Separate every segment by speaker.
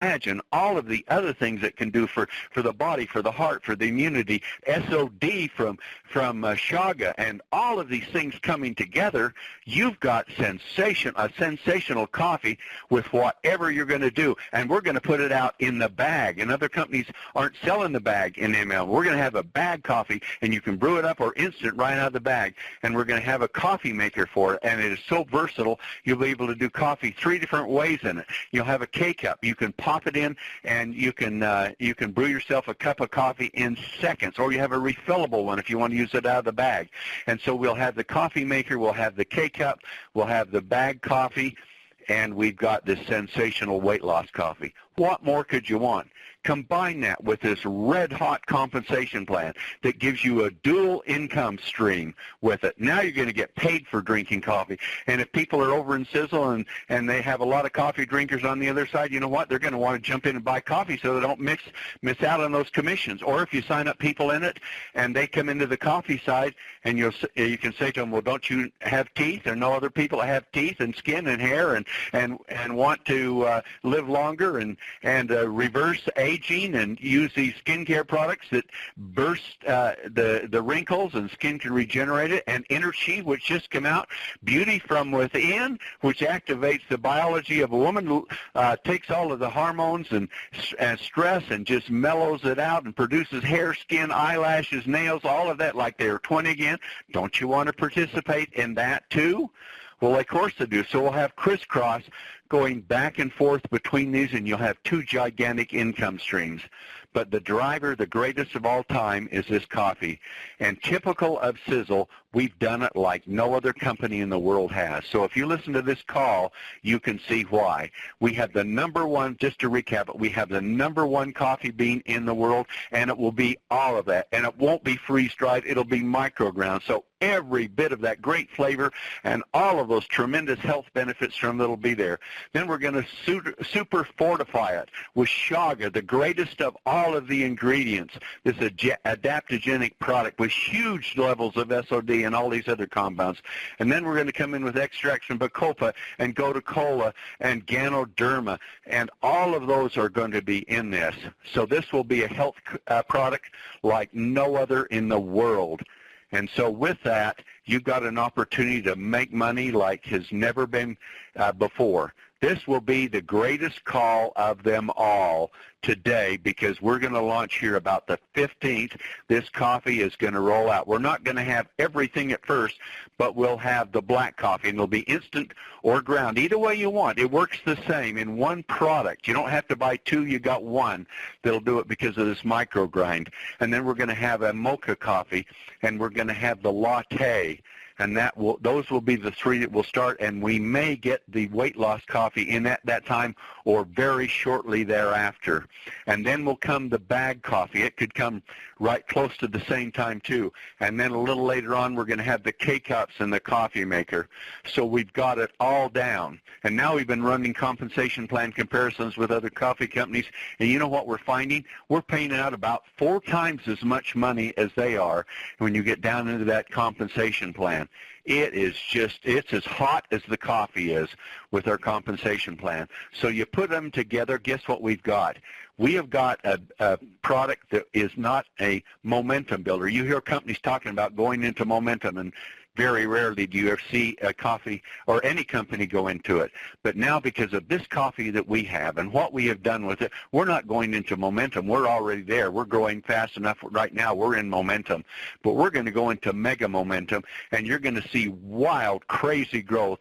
Speaker 1: imagine all of the other things it can do for the body, for the heart, for the immunity, SOD from Shaga, and all of these things coming together, you've got a sensational coffee with whatever you're going to do. And we're going to put it out in the bag. And other companies aren't selling the bag in ML. We're going to have a bag coffee, and you can brew it up or instant right out of the bag. And we're going to have a coffee maker for it, and it is so versatile, you'll be able to do coffee 3 different ways in it. You'll have a K-cup. You can pop it in, and you can brew yourself a cup of coffee in seconds, or you have a refillable one if you want to use it out of the bag. And so we'll have the coffee maker, we'll have the K-cup, we'll have the bag coffee, and we've got this sensational weight loss coffee. What more could you want? Combine that with this red-hot compensation plan that gives you a dual income stream with it. Now you're going to get paid for drinking coffee. And if people are over in Sisel and they have a lot of coffee drinkers on the other side, you know what? They're going to want to jump in and buy coffee so they don't miss out on those commissions. Or if you sign up people in it and they come into the coffee side, and you can say to them, well, don't you have teeth? There are no other people that have teeth and skin and hair and want to live longer and reverse aging and use these skincare products that burst the wrinkles, and skin can regenerate it, and Inner Chi, which just came out, Beauty from Within, which activates the biology of a woman, takes all of the hormones and stress and just mellows it out and produces hair, skin, eyelashes, nails, all of that like they're 20 again. Don't you want to participate in that too? Well, of course they do. So we'll have crisscross going back and forth between these, and you'll have 2 gigantic income streams. But the driver, the greatest of all time, is this coffee. And typical of Sisel, we've done it like no other company in the world has. So if you listen to this call, you can see why. We have the #1, just to recap it, we have the #1 coffee bean in the world, and it will be all of that. And it won't be freeze-dried. It'll be microground. So every bit of that great flavor and all of those tremendous health benefits from it will be there. Then we're going to super fortify it with Shaga, the greatest of all of the ingredients, this adaptogenic product with huge levels of SOD and all these other compounds. And then we're going to come in with extracts from Bacopa and Gotu-Kola and Ganoderma, and all of those are going to be in this. So this will be a health product like no other in the world. And so with that, you've got an opportunity to make money like has never been before. This will be the greatest call of them all today, because we're going to launch here about the 15th. This coffee is going to roll out. We're not going to have everything at first, but we'll have the black coffee, and it'll be instant or ground. Either way you want. It works the same in one product. You don't have to buy 2. You got 1 that'll do it because of this micro grind. And then we're going to have a mocha coffee, and we're going to have the latte. And those will be the 3 that will start, and we may get the weight loss coffee in at that time or very shortly thereafter. And then will come the bag coffee. It could come right close to the same time too. And then a little later on, we're going to have the K-cups and the coffee maker. So we've got it all down. And now we've been running compensation plan comparisons with other coffee companies, and you know what we're finding? We're paying out about 4 times as much money as they are when you get down into that compensation plan. It's as hot as the coffee is with our compensation plan. So you put them together, guess what we've got? We have got a product that is not a momentum builder. You hear companies talking about going into momentum, and very rarely do you ever see a coffee or any company go into it. But now, because of this coffee that we have and what we have done with it, we're not going into momentum. We're already there. We're growing fast enough right now. We're in momentum. But we're going to go into mega momentum, and you're going to see wild, crazy growth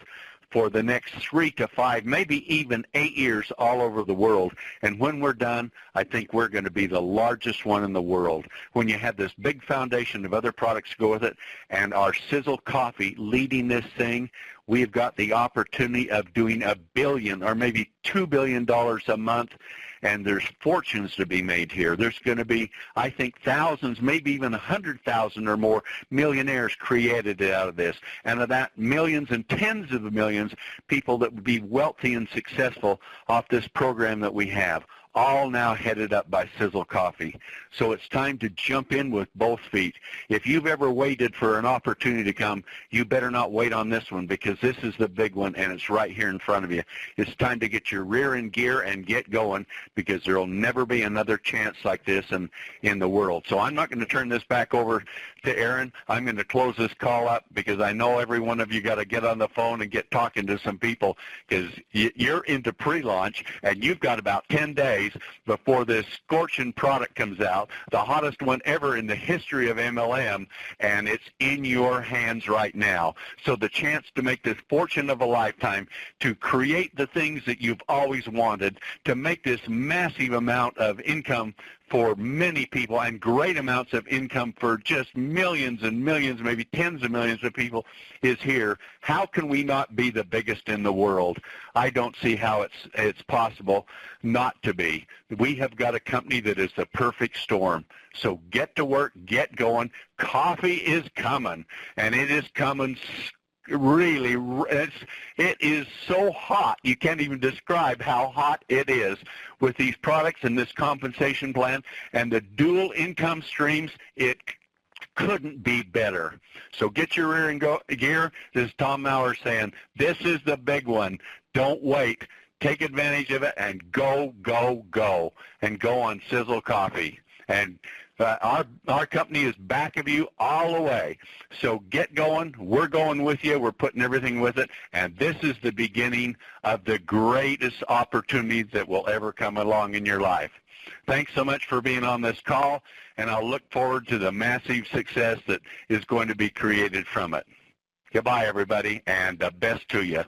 Speaker 1: for the next 3 to 5, maybe even 8 years all over the world. And when we're done, I think we're going to be the largest one in the world. When you have this big foundation of other products to go with it, and our Sisel Coffee leading this thing, we've got the opportunity of doing $1 billion or maybe $2 billion a month. And there's fortunes to be made here. There's going to be, I think, thousands, maybe even 100,000 or more millionaires created out of this. And of that, millions and tens of millions people that would be wealthy and successful off this program that we have. all now headed up by Sisel Kaffe. So it's time to jump in with both feet. If you've ever waited for an opportunity to come, you better not wait on this one, because this is the big one, and it's right here in front of you. It's time to get your rear in gear and get going, because there will never be another chance like this in the world. So I'm not going to turn this back over to Aaron. I'm going to close this call up, because I know every one of you got to get on the phone and get talking to some people, because you're into pre-launch, and you've got about 10 days before this scorching product comes out, the hottest one ever in the history of MLM, and it's in your hands right now. So the chance to make this fortune of a lifetime, to create the things that you've always wanted, to make this massive amount of income for many people, and great amounts of income for just millions and millions, maybe tens of millions of people, is here. How can we not be the biggest in the world? I don't see how it's possible not to be. We have got a company that is the perfect storm. So get to work, get going. Coffee is coming, and it is coming really. It is so hot, you can't even describe how hot it is with these products and this compensation plan and the dual income streams. It couldn't be better. So get your rear in gear. This is Tom Mower saying, this is the big one. Don't wait. Take advantage of it and go, go, go. And go on Sisel Kaffe. And our company is back of you all the way. So get going. We're going with you. We're putting everything with it. And this is the beginning of the greatest opportunity that will ever come along in your life. Thanks so much for being on this call, and I'll look forward to the massive success that is going to be created from it. Goodbye, everybody, and the best to you.